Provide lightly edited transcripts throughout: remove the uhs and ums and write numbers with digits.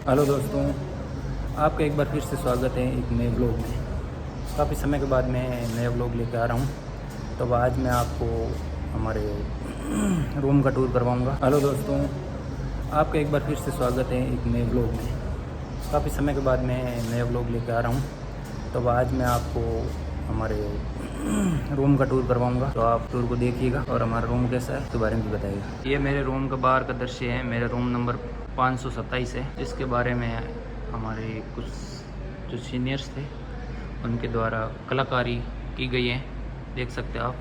Hello दोस्तों, आपका एक बार फिर से स्वागत है एक नए व्लॉग में। काफ़ी समय के बाद मैं नया व्लॉग लेकर आ रहा हूँ। तो आज मैं आपको हमारे रूम का टूर करवाऊँगा। हेलो दोस्तों, आपका एक बार फिर से स्वागत है एक नए व्लॉग में। काफ़ी समय के बाद मैं नया व्लॉग लेकर आ रहा हूँ। तो आज मैं आपको हमारे रूम का टूर करवाऊँगा। तो आप टूर को देखिएगा और हमारा रूम कैसा है उसके बारे में भी बताइएगा। ये मेरे रूम का बाहर का दृश्य है। मेरा रूम नंबर 527 है, जिसके बारे में हमारे कुछ जो सीनियर्स थे उनके द्वारा कलाकारी की गई है, देख सकते हैं आप।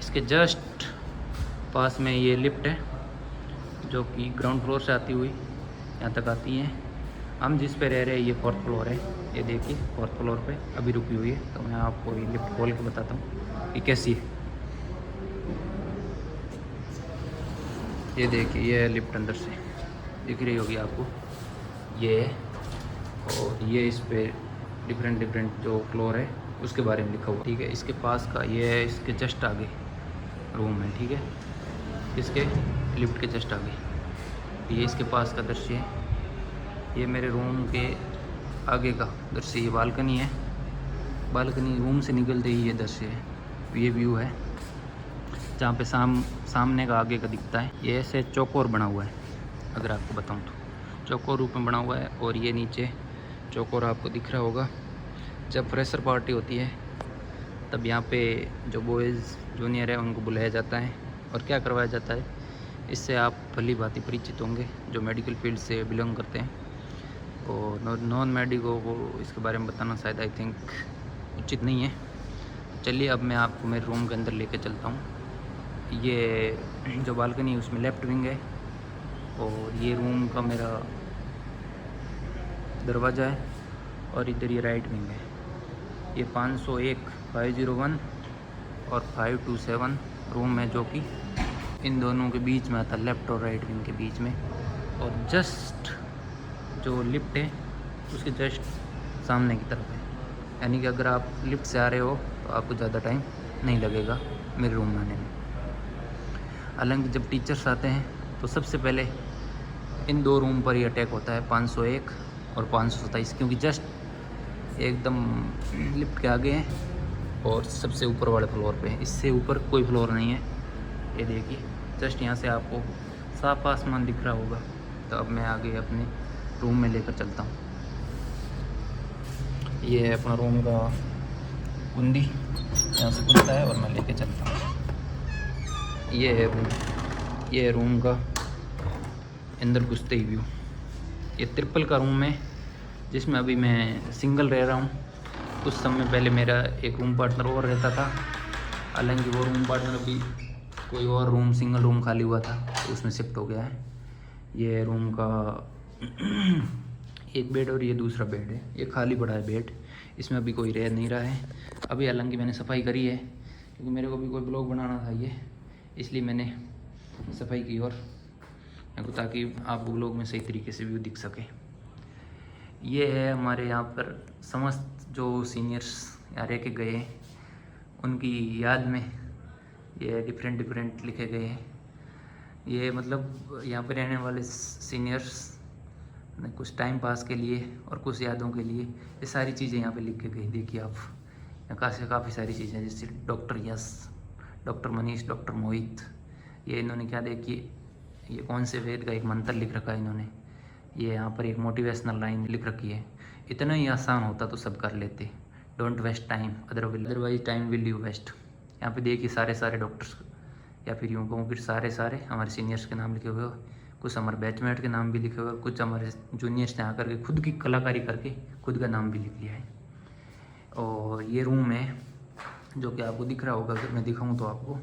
इसके जस्ट पास में ये लिफ्ट है जो कि ग्राउंड फ्लोर से आती हुई यहाँ तक आती है। हम जिस पे रह रहे हैं ये 4th फ्लोर है। ये देखिए 4th फ्लोर पे अभी रुकी हुई है। तो मैं आपको ये लिफ्ट खोल के बताता हूँ कि कैसी है। ये देखिए ये लिफ्ट अंदर से दिख रही होगी आपको, ये है। और ये इस पे डिफरेंट जो फ्लोर है उसके बारे में लिखा हुआ, ठीक है। इसके पास का ये है, इसके जस्ट आगे रूम है, ठीक है। इसके लिफ्ट के जस्ट आगे ये इसके पास का दृश्य है। ये मेरे रूम के आगे का दृश्य, ये बालकनी है। बालकनी रूम से निकलते ही ये दृश्य है, ये व्यू है जहाँ पे सामने का आगे का दिखता है। ये ऐसे चौकोर बना हुआ है, अगर आपको बताऊँ तो चौकोर रूप में बना हुआ है। और ये नीचे चौकोर आपको दिख रहा होगा। जब फ्रेशर पार्टी होती है तब यहाँ पे जो बॉयज़ जूनियर है उनको बुलाया जाता है और क्या करवाया जाता है, इससे आप भली भांति परिचित होंगे जो मेडिकल फील्ड से बिलोंग करते हैं। और नॉन मेडिको को इसके बारे में बताना शायद आई थिंक उचित नहीं है। चलिए अब मैं आपको मेरे रूम के अंदर लेके चलता हूँ। ये जो बालकनी है उसमें लेफ़्ट विंग है और ये रूम का मेरा दरवाज़ा है। और इधर ये राइट विंग है। ये 501, 501 और 527 रूम है जो कि इन दोनों के बीच में आता है, लेफ़्ट और राइट विंग के बीच में। और जस्ट जो लिफ्ट है उसके जस्ट सामने की तरफ है, यानी कि अगर आप लिफ्ट से आ रहे हो तो आपको ज़्यादा टाइम नहीं लगेगा मेरे रूम में आने में। हालांकि जब टीचर्स आते हैं तो सबसे पहले इन दो रूम पर ही अटैक होता है, 501 और 527, क्योंकि जस्ट एकदम लिफ्ट के आगे हैं और सबसे ऊपर वाले फ्लोर पे है। इससे ऊपर कोई फ्लोर नहीं है। ये देखिए जस्ट यहाँ से आपको साफ आसमान दिख रहा होगा। तो अब मैं आगे अपने रूम में लेकर चलता हूँ। ये है अपना रूम का कुंडी, यहाँ से खुलता है और मैं लेके चलता हूँ। ये है रूम, ये है रूम का अंदर घुसते ही व्यू। ये ट्रिपल का रूम है जिसमें अभी मैं सिंगल रह रहा हूँ। कुछ समय पहले मेरा एक रूम पार्टनर और रहता था, हालांकि वो रूम पार्टनर अभी कोई और रूम सिंगल रूम खाली हुआ था तो उसमें शिफ्ट हो गया है। ये रूम का एक बेड और ये दूसरा बेड है, ये खाली पड़ा है बेड। इसमें अभी कोई रह नहीं रहा है अभी, हालांकि मैंने सफाई करी है क्योंकि मेरे को भी कोई ब्लॉग बनाना था ये, इसलिए मैंने सफाई की और ताकि आपको ब्लॉग में सही तरीके से व्यू दिख सके। ये है हमारे यहाँ पर समस्त जो सीनियर्स यहाँ रह के गए उनकी याद में ये डिफरेंट लिखे गए हैं। ये मतलब यहाँ पे रहने वाले सीनियर्स ने कुछ टाइम पास के लिए और कुछ यादों के लिए ये सारी चीज़ें यहाँ पे लिख के गई। देखिए आप, यहाँ काफ़ी सारी चीज़ें, जैसे डॉक्टर यश, डॉक्टर मनीष, डॉक्टर मोहित। ये इन्होंने क्या देखिए, ये कौन से वेद का एक मंत्र लिख रखा है इन्होंने। ये यहाँ पर एक मोटिवेशनल लाइन लिख रखी है, इतना ही आसान होता तो सब कर लेते, don't waste time otherwise time will you waste. यहाँ पे देखिए सारे डॉक्टर्स, या फिर यूँ कहूँ फिर सारे हमारे सीनियर्स के नाम लिखे हुए, कुछ हमारे बैचमेट के नाम भी लिखे हुए, कुछ हमारे जूनियर्स ने आकर के खुद की कलाकारी करके खुद का नाम भी लिख लिया है। और ये रूम है जो कि आपको दिख रहा होगा, अगर मैं दिखाऊँ तो आपको,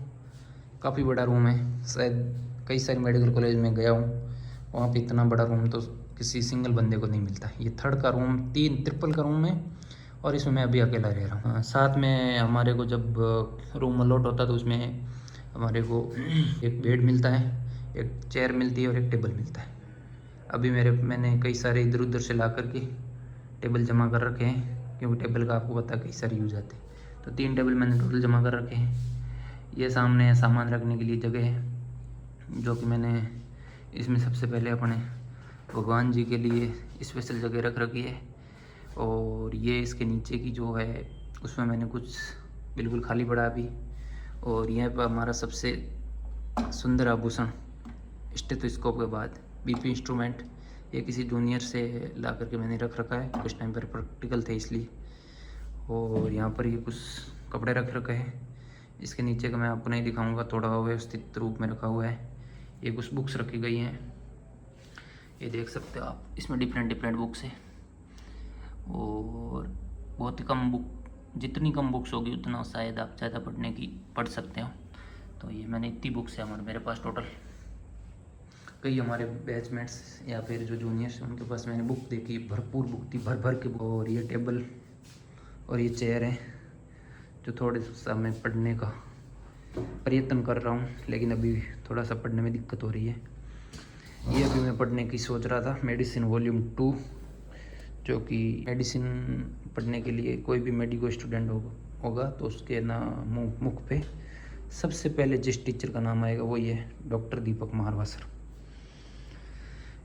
काफ़ी बड़ा रूम है। शायद कई सारे मेडिकल कॉलेज में गया हूँ, वहाँ पे इतना बड़ा रूम तो किसी सिंगल बंदे को नहीं मिलता। ये 3rd का रूम, 3 ट्रिपल का रूम है और इसमें मैं अभी अकेला रह रहा हूँ। साथ में हमारे को जब रूम अलॉट होता है तो उसमें हमारे को एक बेड मिलता है, एक चेयर मिलती है और एक टेबल मिलता है। अभी मैंने कई सारे इधर उधर से ला करके टेबल जमा कर रखे हैं, क्योंकि टेबल का आपको पता है कई सारे यूज आते हैं। तो 3 टेबल मैंने टोटल जमा कर रखे हैं। ये सामने सामान रखने के लिए जगह है जो कि मैंने इसमें सबसे पहले अपने भगवान जी के लिए स्पेशल जगह रख रखी है। और ये इसके नीचे की जो है उसमें मैंने कुछ बिल्कुल खाली पड़ा अभी। और यहाँ पर हमारा सबसे सुंदर आभूषण स्टेथोस्कोप के बाद बीपी इंस्ट्रूमेंट, ये किसी जूनियर से ला करके मैंने रख रखा है, कुछ टाइम पर प्रैक्टिकल थे इसलिए। और यहाँ पर ये कुछ कपड़े रख रखे हैं। इसके नीचे का मैं आपको नहीं दिखाऊंगा, थोड़ा व्यवस्थित रूप में रखा हुआ है। ये कुछ बुक्स रखी गई हैं, ये देख सकते हो आप, इसमें डिफरेंट बुक्स है। और बहुत ही कम बुक, जितनी कम बुक्स होगी उतना शायद आप ज़्यादा पढ़ सकते हो। तो ये मैंने इतनी बुक्स है मेरे पास टोटल। कई हमारे बैचमेट्स या फिर जो जूनियर्स हैं उनके पास मैंने बुक देखी, भरपूर बुक थी, भर के बुक। और ये टेबल और ये चेयर है जो थोड़े सा मैं पढ़ने का प्रयत्न कर रहा हूँ, लेकिन अभी थोड़ा सा पढ़ने में दिक्कत हो रही है। ये अभी मैं पढ़ने की सोच रहा था, मेडिसिन वॉल्यूम 2, जो कि मेडिसिन पढ़ने के लिए कोई भी मेडिको स्टूडेंट होगा तो उसके ना मुख पे सबसे पहले जिस टीचर का नाम आएगा वो ये डॉक्टर दीपक मारवा सर।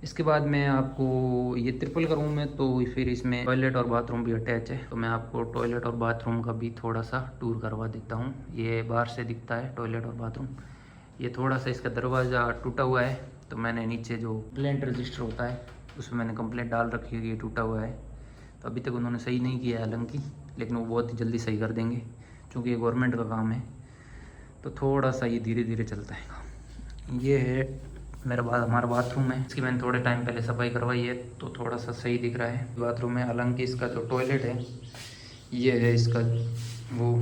इसके बाद मैं आपको ये ट्रिपल का रूम है, तो फिर इसमें टॉयलेट और बाथरूम भी अटैच है, तो मैं आपको टॉयलेट और बाथरूम का भी थोड़ा सा टूर करवा देता हूँ। ये बाहर से दिखता है टॉयलेट और बाथरूम। ये थोड़ा सा इसका दरवाज़ा टूटा हुआ है, तो मैंने नीचे जो कंप्लेंट रजिस्टर होता है उसमें मैंने कंप्लेंट डाल रखी है, ये टूटा हुआ है। तो अभी तक उन्होंने सही नहीं किया है हालांकि, लेकिन वो बहुत ही जल्दी सही कर देंगे क्योंकि ये गवर्नमेंट का काम है। तो थोड़ा सा ये धीरे धीरे चलता है। ये है हमारा बाथरूम है, इसकी मैंने थोड़े टाइम पहले सफाई करवाई है, तो थोड़ा सा सही दिख रहा है बाथरूम में। हालांकि इसका जो टॉयलेट है ये है इसका वो,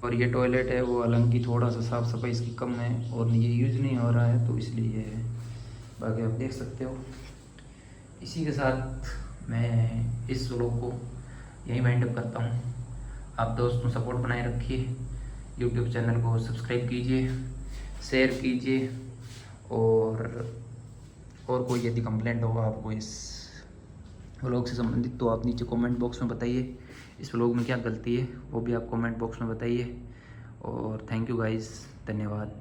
और ये टॉयलेट है वो, हालांकि थोड़ा सा साफ़ सफाई इसकी कम है और ये यूज़ नहीं हो रहा है, तो इसलिए ये है। बाकी आप देख सकते हो। इसी के साथ मैं इस व्लॉग को यहीं वाइंड अप करता हूँ। आप दोस्तों सपोर्ट बनाए रखिए, यूट्यूब चैनल को सब्सक्राइब कीजिए, शेयर कीजिए। और कोई यदि कंप्लेंट होगा आपको इस व्लॉग से संबंधित तो आप नीचे कमेंट बॉक्स में बताइए। इस व्लॉग में क्या गलती है वो भी आप कमेंट बॉक्स में बताइए। और थैंक यू गाइस, धन्यवाद।